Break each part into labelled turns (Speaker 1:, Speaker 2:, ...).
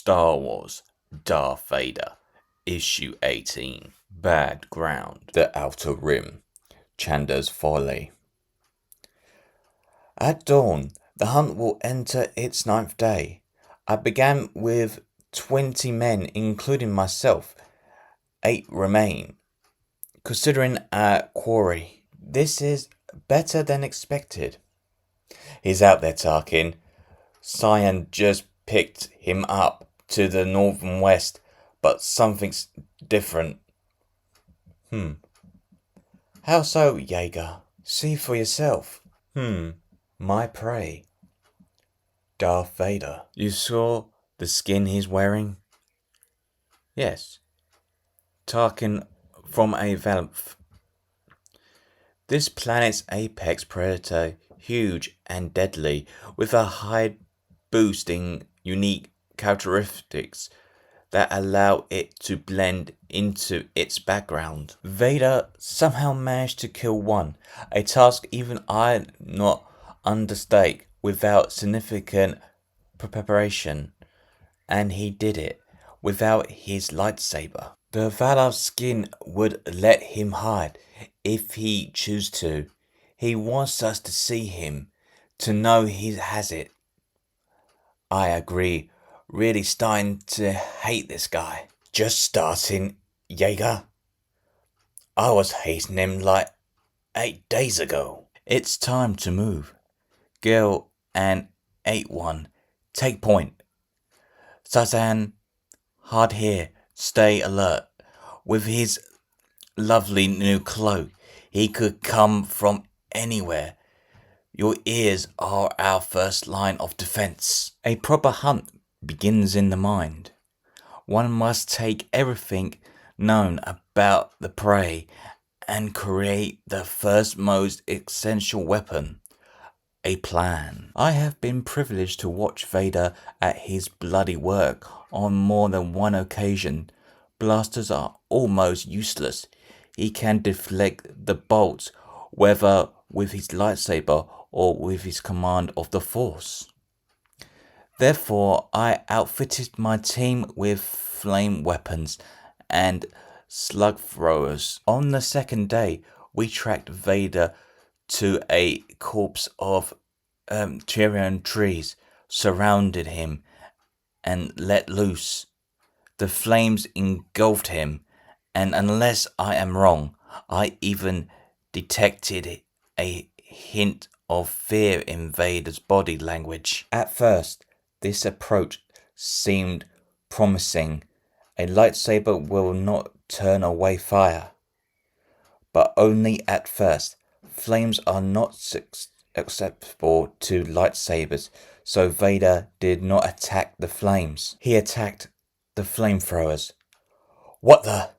Speaker 1: Star Wars Darth Vader, Issue 18, Bad Ground, The Outer Rim, Chander's Folly. At dawn, the hunt will enter its 9th day. I began with 20 men, including myself. 8 remain. Considering our quarry, this is better than expected. He's out there, Tarkin. Cyan just picked him up to the north and west, but something's different. How so, Jaeger? See for yourself. My prey. Darth Vader. You saw the skin he's wearing? Yes. Tarkin from a Valve. This planet's apex predator, huge and deadly, with a high boosting unique characteristics that allow it to blend into its background. Vader somehow managed to kill one, a task even I not undertake without significant preparation, and he did it without his lightsaber. The Valar skin would let him hide if he chose to. He wants us to see him, to know he has it. I agree, really starting to hate this guy. Just starting, Jaeger. I was hating him like 8 days ago. It's time to move. Gil and 8-1, take point. Sazan, hard here, stay alert. With his lovely new cloak, he could come from anywhere. Your ears are our first line of defense. A proper hunt begins in the mind. One must take everything known about the prey and create the first most essential weapon, a plan. I have been privileged to watch Vader at his bloody work on more than one occasion. Blasters are almost useless. He can deflect the bolts, whether with his lightsaber or with his command of the Force. Therefore, I outfitted my team with flame weapons and slug throwers. On the second day, we tracked Vader to a corpse of Tyrian trees, surrounded him, and let loose. The flames engulfed him, and unless I am wrong, I even detected a hint of fear in Vader's body language. At first, this approach seemed promising. A lightsaber will not turn away fire. But only at first. Flames are not acceptable to lightsabers, so Vader did not attack the flames. He attacked the flamethrowers. What the?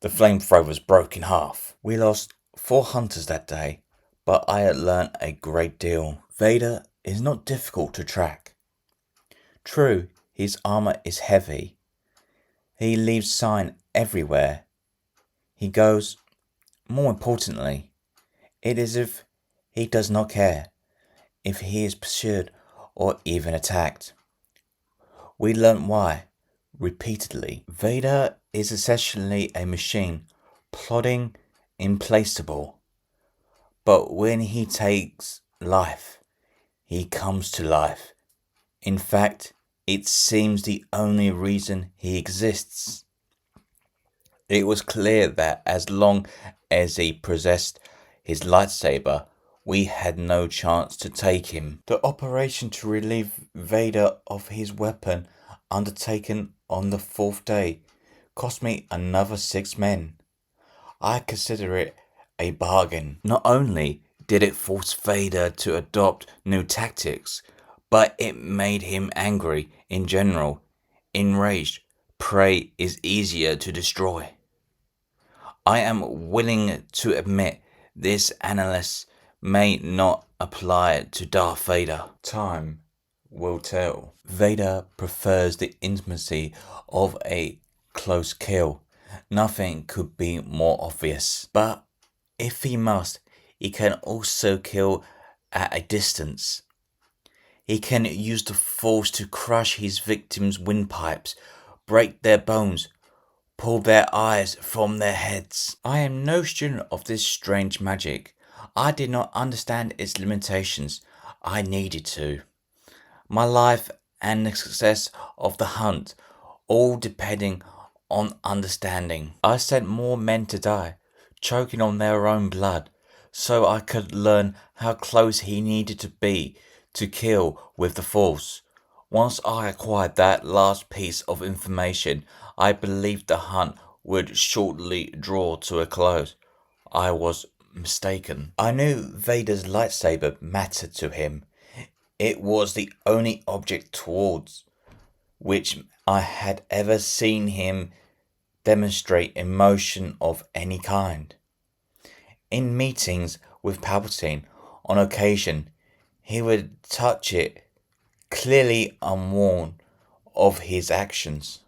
Speaker 1: The flamethrowers broke in half. We lost 4 hunters that day, but I had learnt a great deal. Vader is not difficult to track. True, his armor is heavy. He leaves sign everywhere. He goes. More importantly, it is as if he does not care if he is pursued or even attacked. We learn why, repeatedly. Vader is essentially a machine, plodding, implacable. But when he takes life, he comes to life. In fact, it seems the only reason he exists. It was clear that as long as he possessed his lightsaber, we had no chance to take him. The operation to relieve Vader of his weapon, undertaken on the 4th day, cost me another 6 men. I consider it a bargain. Not only did it force Vader to adopt new tactics, but it made him angry in general. Enraged, prey is easier to destroy. I am willing to admit this analysis may not apply to Darth Vader. Time will tell. Vader prefers the intimacy of a close kill. Nothing could be more obvious. But if he must, he can also kill at a distance. He can use the Force to crush his victims' windpipes, break their bones, pull their eyes from their heads. I am no student of this strange magic. I did not understand its limitations. I needed to. My life and the success of the hunt all depending on understanding. I sent more men to die, choking on their own blood, so I could learn how close he needed to be to kill with the Force. Once I acquired that last piece of information, I believed the hunt would shortly draw to a close. I was mistaken. I knew Vader's lightsaber mattered to him. It was the only object towards which I had ever seen him demonstrate emotion of any kind. In meetings with Palpatine, on occasion, he would touch it, clearly unwarned of his actions.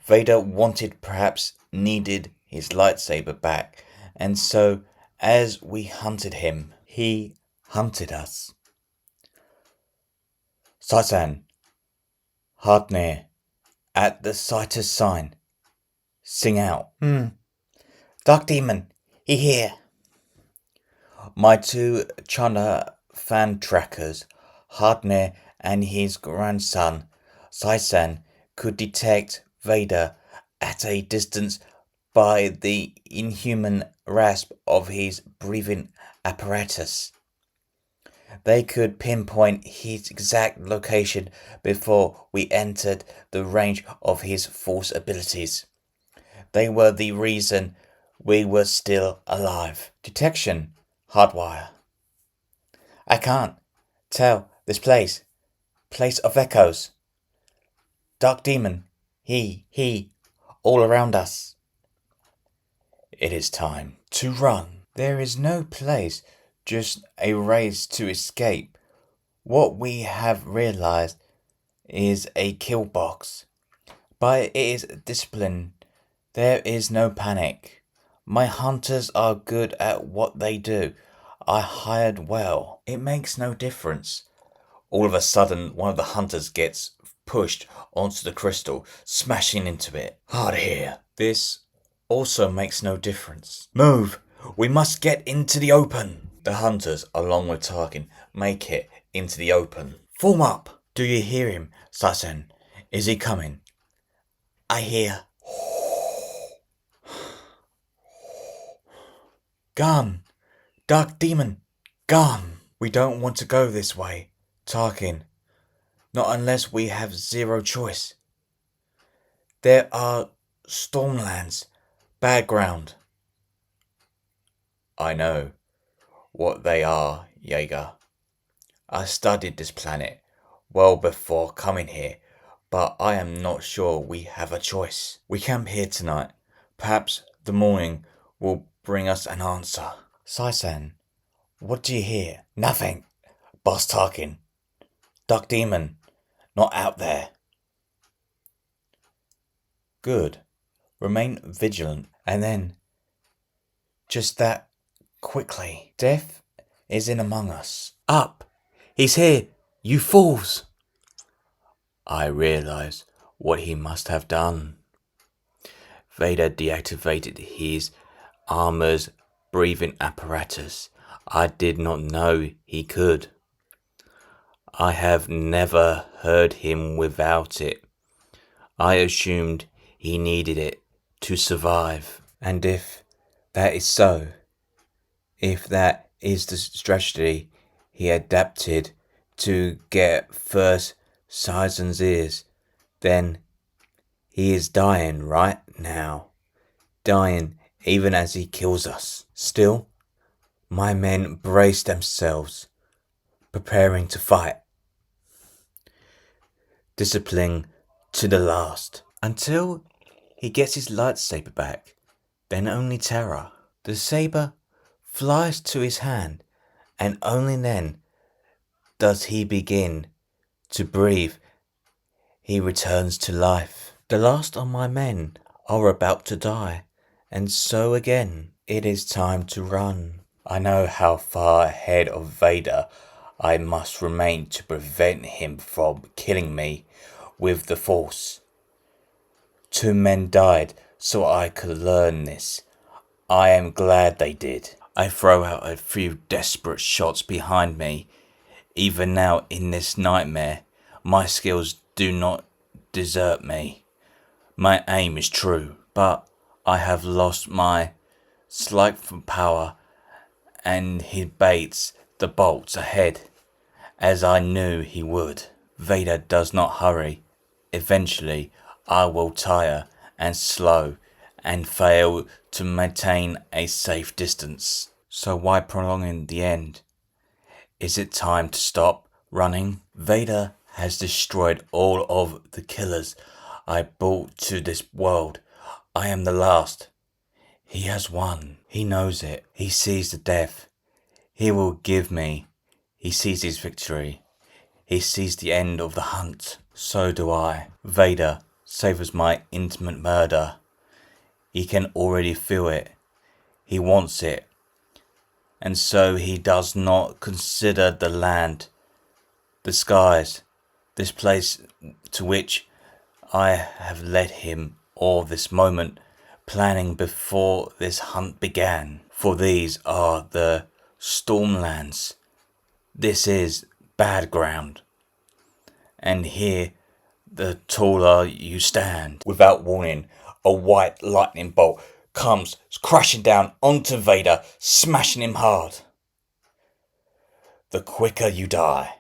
Speaker 1: Vader wanted, perhaps needed, his lightsaber back, and so, as we hunted him, he hunted us. Saisan, hard near, at the sighter's sign, sing out. Dark Demon, he here. My two Chana fan trackers, Hardner and his grandson, Saisan, could detect Vader at a distance by the inhuman rasp of his breathing apparatus. They could pinpoint his exact location before we entered the range of his Force abilities. They were the reason we were still alive. Detection, hardwire. I can't tell this place of echoes. Dark Demon, he, all around us. It is time to run. There is no place, just a race to escape. What we have realized is a kill box. By its discipline, there is no panic. My hunters are good at what they do. I hired well. It makes no difference. All of a sudden, one of the hunters gets pushed onto the crystal, smashing into it. Hard here. This also makes no difference. Move! We must get into the open. The hunters, along with Tarkin, make it into the open. Form up! Do you hear him, Saisan? Is he coming? I hear. Gun! Dark Demon! Gun! We don't want to go this way, Tarkin. Not unless we have zero choice. There are stormlands, bad ground. I know what they are, Jaeger. I studied this planet well before coming here, but I am not sure we have a choice. We camp here tonight. Perhaps the morning will bring us an answer. Saisan, what do you hear? Nothing, Boss Tarkin. Dark Demon, not out there. Good. Remain vigilant, and then, just that quickly, death is in among us. Up! He's here! You fools! I realize what he must have done. Vader deactivated his armor's breathing apparatus. I did not know he could. I have never heard him without it. I assumed he needed it to survive. And if that is so, if that is the strategy he adapted to get first Saisan's ears, then he is dying right now. Dying even as he kills us. Still, my men brace themselves, preparing to fight. Discipline to the last. Until he gets his lightsaber back, then only terror. The saber flies to his hand, and only then does he begin to breathe. He returns to life. The last of my men are about to die, and so again, it is time to run. I know how far ahead of Vader I must remain to prevent him from killing me with the Force. 2 men died so I could learn this. I am glad they did. I throw out a few desperate shots behind me. Even now in this nightmare, my skills do not desert me. My aim is true, but I have lost my sight for power, and he baits the bolts ahead, as I knew he would. Vader does not hurry. Eventually, I will tire and slow and fail to maintain a safe distance. So why prolonging the end? Is it time to stop running? Vader has destroyed all of the killers I brought to this world. I am the last. He has won. He knows it. He sees the death he will give me. He sees his victory. He sees the end of the hunt. So do I. Vader savors my intimate murder. He can already feel it. He wants it. And so he does not consider the land, the skies, this place to which I have led him, or this moment, planning before this hunt began. For these are the Stormlands. This is bad ground. And here, the taller you stand. Without warning, a white lightning bolt comes crashing down onto Vader, smashing him hard. The quicker you die.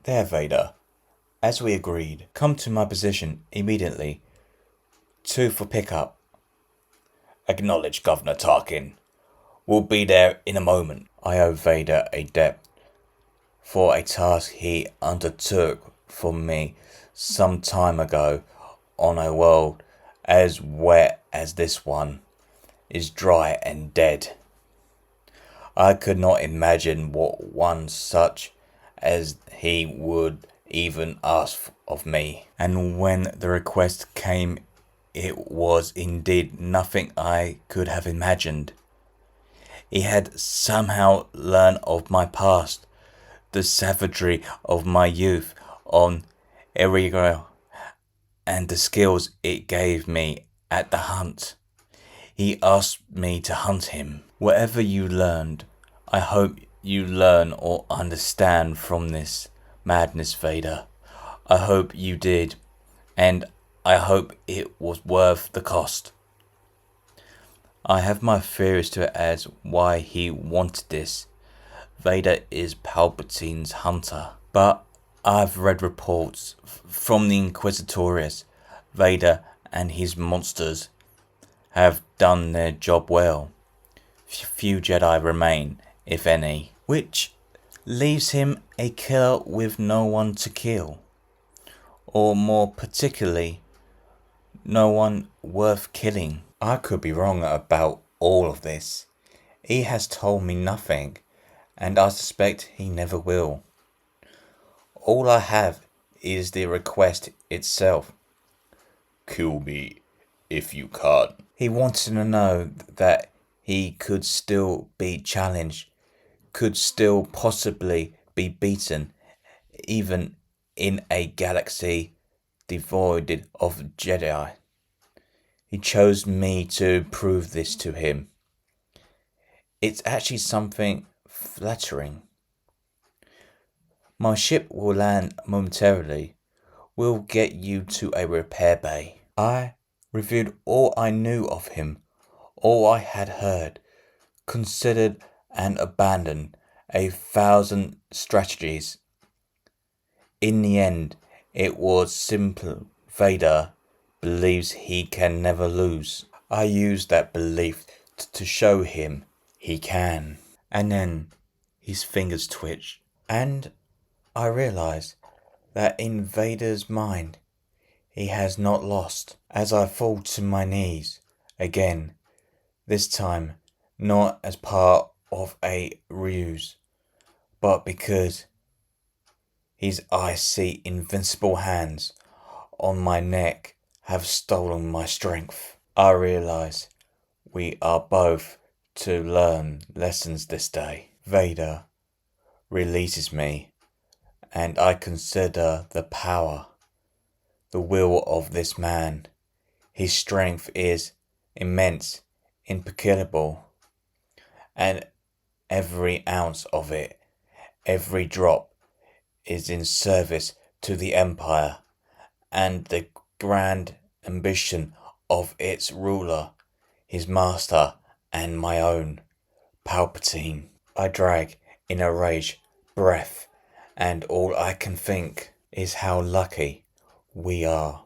Speaker 1: There, Vader. As we agreed, come to my position immediately. 2 for pickup. Acknowledge, Governor Tarkin. We'll be there in a moment. I owe Vader a debt for a task he undertook for me some time ago on a world as wet as this one is dry and dead. I could not imagine what one such as he would even ask of me. And when the request came, it was indeed nothing I could have imagined. He had somehow learned of my past, the savagery of my youth on Errigal, and the skills it gave me at the hunt. He asked me to hunt him. Whatever you learned, I hope you learn or understand from this madness, Vader. I hope you did, and I hope it was worth the cost. I have my theories to add why he wanted this. Vader is Palpatine's hunter, but I've read reports from the Inquisitorius. Vader and his monsters have done their job well. Few Jedi remain, if any, which leaves him a killer with no one to kill, or more particularly, no one worth killing. I could be wrong about all of this. He has told me nothing, and I suspect he never will. All I have is the request itself. Kill me if you can. He wanted to know that he could still be challenged, could still possibly be beaten, even in a galaxy devoid of Jedi. He chose me to prove this to him. It's actually something flattering. My ship will land momentarily. We'll get you to a repair bay. I reviewed all I knew of him, all I had heard, considered and abandoned 1,000 strategies. In the end, it was simple. Vader believes he can never lose. I used that belief to show him he can. And then his fingers twitched, and I realized that in Vader's mind, he has not lost. As I fall to my knees again, this time not as part of a ruse, but because his icy invincible hands on my neck have stolen my strength. I realize we are both to learn lessons this day. Vader releases me, and I consider the power, the will of this man. His strength is immense, incalculable, and every ounce of it, every drop, is in service to the Empire and the grand ambition of its ruler, his master and my own, Palpatine. I drag in a rage breath, and all I can think is how lucky we are.